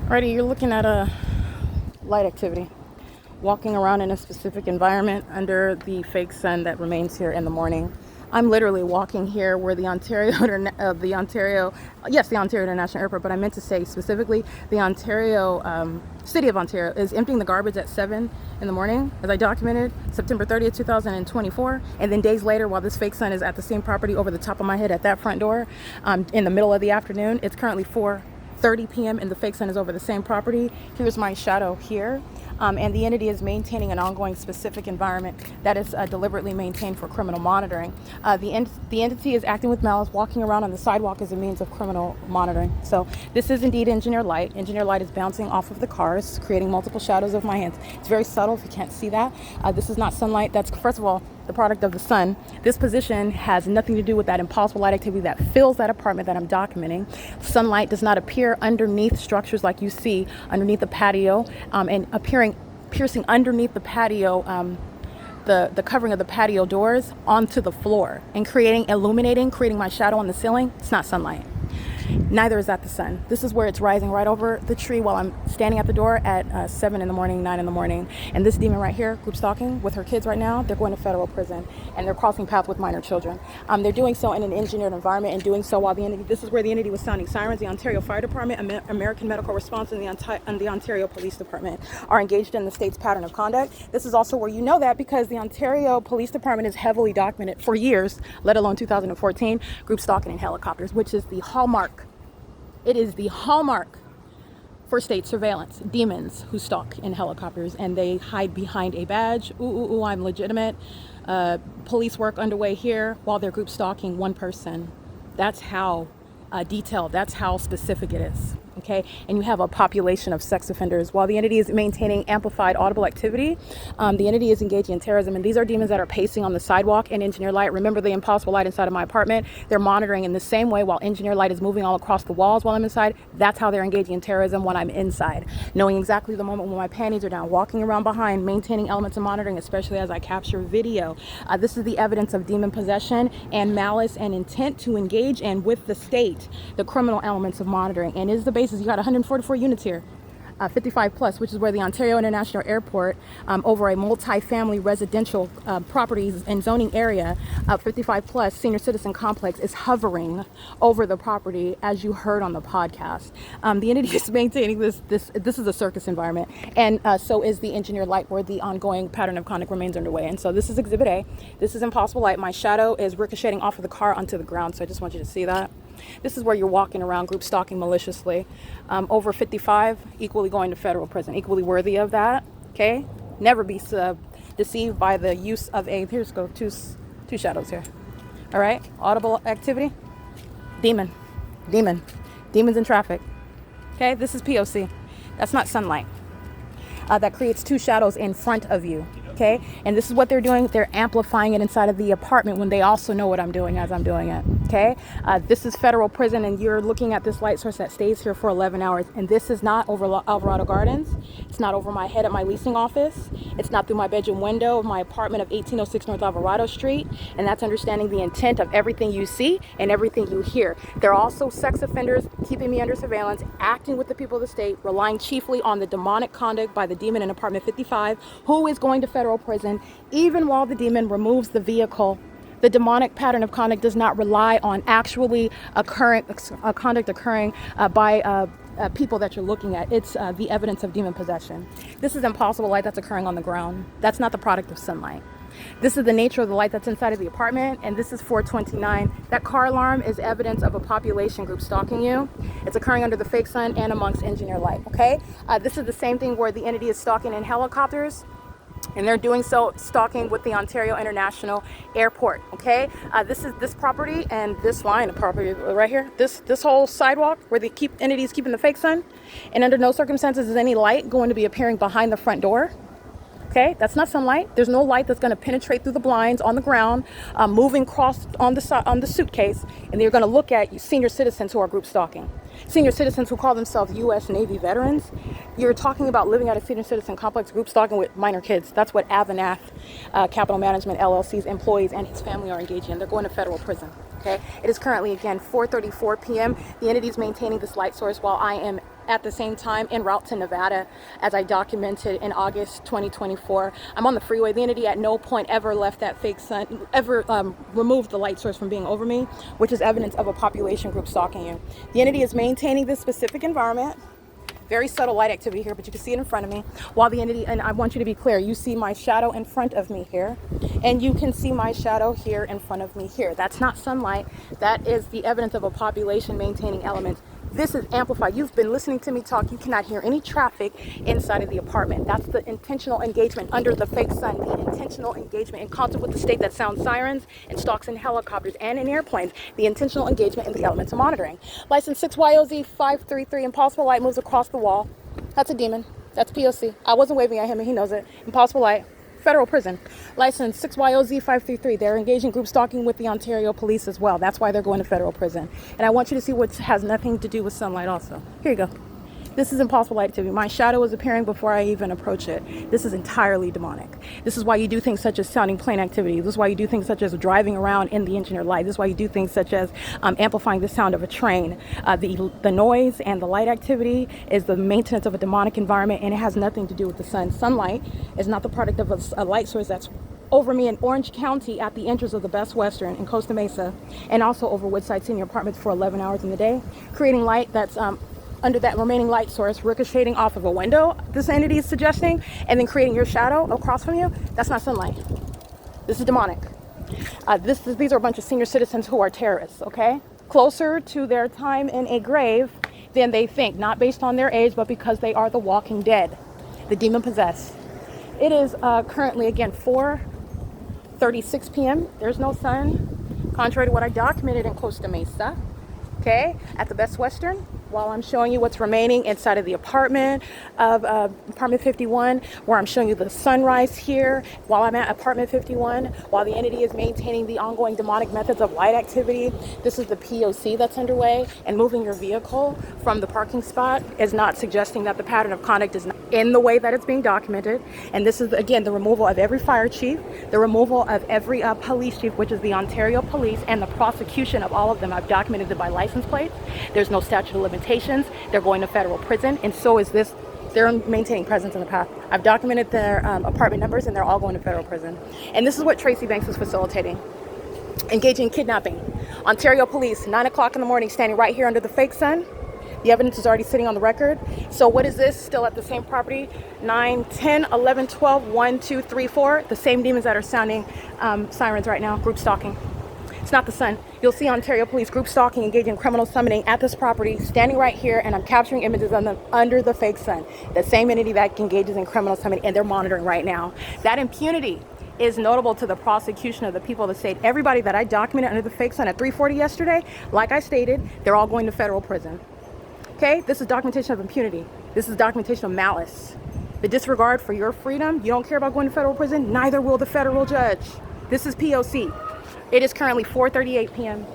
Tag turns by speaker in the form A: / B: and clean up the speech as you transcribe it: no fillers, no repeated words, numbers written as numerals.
A: Alrighty, you're looking at a light activity, walking around in a specific environment under the fake sun that remains here in the morning. I'm literally walking here where the Ontario International Airport, but I meant to say specifically the City of Ontario is emptying the garbage at 7 in the morning, as I documented September 30th, 2024. And then days later, while this fake sun is at the same property over the top of my head at that front door, in the middle of the afternoon, it's currently 4:30 p.m. and the fake sun is over the same property. Here's my shadow here. And the entity is maintaining an ongoing specific environment that is deliberately maintained for criminal monitoring. The entity is acting with malice, walking around on the sidewalk as a means of criminal monitoring. So this is indeed engineered light. Engineered light is bouncing off of the cars, creating multiple shadows of my hands. It's very subtle if you can't see that. This is not sunlight. That's, first of all, the product of the sun. This position has nothing to do with that impossible light activity that fills that apartment that I'm documenting. Sunlight does not appear underneath structures like you see underneath the patio, and piercing underneath the patio, the covering of the patio doors onto the floor and creating my shadow on the ceiling. It's not sunlight. Neither is that the sun. This is where it's rising right over the tree while I'm standing at the door at 7 in the morning, 9 in the morning. And this demon right here, group stalking with her kids right now, they're going to federal prison and they're crossing paths with minor children. They're doing so in an engineered environment and doing so while this is where the entity was sounding sirens. The Ontario Fire Department, American Medical Response, and the Ontario Police Department are engaged in the state's pattern of conduct. This is also where you know that because the Ontario Police Department is heavily documented for years, let alone 2014, group stalking in helicopters, which is the hallmark. It is the hallmark for state surveillance. Demons who stalk in helicopters and they hide behind a badge. Ooh, I'm legitimate. Police work underway here while they're group stalking one person. That's how detailed, that's how specific it is. Okay, and you have a population of sex offenders. While the entity is maintaining amplified audible activity, the entity is engaging in terrorism, and these are demons that are pacing on the sidewalk in engineer light. Remember the impossible light inside of my apartment? They're monitoring in the same way while engineer light is moving all across the walls while I'm inside. That's how they're engaging in terrorism when I'm inside, knowing exactly the moment when my panties are down, walking around behind, maintaining elements of monitoring, especially as I capture video. This is the evidence of demon possession and malice and intent to engage in with the state, the criminal elements of monitoring, and is the basis. You got 144 units here, 55 plus, which is where the Ontario International Airport, over a multi-family residential properties and zoning area, 55 plus senior citizen complex is hovering over the property, as you heard on the podcast. The entity is maintaining this is a circus environment, and so is the engineered light where the ongoing pattern of conduct remains underway. And so this is Exhibit A. This is impossible light. My shadow is ricocheting off of the car onto the ground, so I just want you to see that. This is where you're walking around group stalking maliciously. Over 55, equally going to federal prison, equally worthy of that. Okay? Never be deceived by the use of here's go two shadows here. All right? Audible activity. Demons in traffic. Okay? This is P.O.C. That's not sunlight. That creates two shadows in front of you. Okay, and this is what they're doing. They're amplifying it inside of the apartment when they also know what I'm doing as I'm doing it. Okay, this is federal prison, and you're looking at this light source that stays here for 11 hours. And this is not over Alvarado Gardens. It's not over my head at my leasing office. It's not through my bedroom window of my apartment of 1806 North Alvarado Street. And that's understanding the intent of everything you see and everything you hear. They're also sex offenders keeping me under surveillance, acting with the people of the state, relying chiefly on the demonic conduct by the demon in apartment 55, who is going to federal prison, even while the demon removes the vehicle. The demonic pattern of conduct does not rely on actually conduct occurring by people that you're looking at. It's the evidence of demon possession. This is impossible light that's occurring on the ground. That's not the product of sunlight. This is the nature of the light that's inside of the apartment, and this is 429. That car alarm is evidence of a population group stalking you. It's occurring under the fake sun and amongst engineer light. Okay, this is the same thing where the entity is stalking in helicopters. And they're doing so stalking with the Ontario International Airport. Okay, this property and this line of property right here, this whole sidewalk where the entities keeping the fake sun, and under no circumstances is any light going to be appearing behind the front door. Okay, that's not sunlight. There's no light that's going to penetrate through the blinds on the ground, moving across on the suitcase, and they're going to look at senior citizens who are group stalking. Senior citizens who call themselves U.S. Navy veterans. You're talking about living at a senior citizen complex, group stalking with minor kids. That's what Avanath Capital Management LLC's employees and his family are engaged in. They're going to federal prison. Okay, it is currently again 4:34 p.m. The entity is maintaining this light source while I am at the same time en route to Nevada, as I documented in August 2024. I'm on the freeway. The entity at no point ever left that fake sun, ever removed the light source from being over me, which is evidence of a population group stalking you. The entity is maintaining this specific environment. Very subtle light activity here, but you can see it in front of me. While the entity, and I want you to be clear, you see my shadow in front of me here, and you can see my shadow here in front of me here. That's not sunlight. That is the evidence of a population maintaining element. This is amplified. You've been listening to me talk. You cannot hear any traffic inside of the apartment. That's the intentional engagement under the fake sun, the intentional engagement in concert with the state that sounds sirens and stalks in helicopters and in airplanes, the intentional engagement in the elements of monitoring. License 6YOZ 533, Impossible Light moves across the wall. That's a demon. That's P.O.C. I wasn't waving at him and he knows it. Impossible Light. Federal prison. License 6YOZ 533. They're engaging group stalking with the Ontario police as well. That's why they're going to federal prison. And I want you to see what has nothing to do with sunlight also. Here you go. This is impossible light activity. My shadow is appearing before I even approach it. This is entirely demonic. This is why you do things such as sounding plane activity. This is why you do things such as driving around in the engineered light. This is why you do things such as amplifying the sound of a train. The noise and the light activity is the maintenance of a demonic environment, and it has nothing to do with the sun. Sunlight is not the product of a light source that's over me in Orange County at the entrance of the Best Western in Costa Mesa, and also over Woodside Senior Apartments for 11 hours in the day, creating light that's under that remaining light source, ricocheting off of a window, this entity is suggesting, and then creating your shadow across from you. That's not sunlight. This is demonic. These are a bunch of senior citizens who are terrorists, okay? Closer to their time in a grave than they think, not based on their age, but because they are the walking dead, the demon possessed. It is currently, again, 4:36 p.m. There's no sun, contrary to what I documented in Costa Mesa, okay, at the Best Western. While I'm showing you what's remaining inside of the apartment of apartment 51, where I'm showing you the sunrise here, while I'm at apartment 51, while the entity is maintaining the ongoing demonic methods of light activity. This is the P.O.C. that's underway, and moving your vehicle from the parking spot is not suggesting that the pattern of conduct is not in the way that it's being documented. And this is, again, the removal of every fire chief, the removal of every police chief, which is the Ontario Police, and the prosecution of all of them. I've documented it by license plates. There's no statute of limitations. They're going to federal prison, and so is this. They're maintaining presence in the path. I've documented their apartment numbers, and they're all going to federal prison. And this is what Tracy Banks is facilitating. Engaging in kidnapping. Ontario Police, 9 o'clock in the morning, standing right here under the fake sun. The evidence is already sitting on the record. So what is this? Still at the same property. 9, 10, 11, 12, 1, 2, 3, 4. The same demons that are sounding sirens right now. Group stalking. It's not the sun. You'll see Ontario Police group stalking, engaging in criminal summoning at this property, standing right here, and I'm capturing images of them under the fake sun. The same entity that engages in criminal summoning, and they're monitoring right now. That impunity is notable to the prosecution of the people of the state. Everybody that I documented under the fake sun at 3:40 yesterday, like I stated, they're all going to federal prison. Okay? This is documentation of impunity. This is documentation of malice. The disregard for your freedom, you don't care about going to federal prison, neither will the federal judge. This is P.O.C. It is currently 4:38 p.m.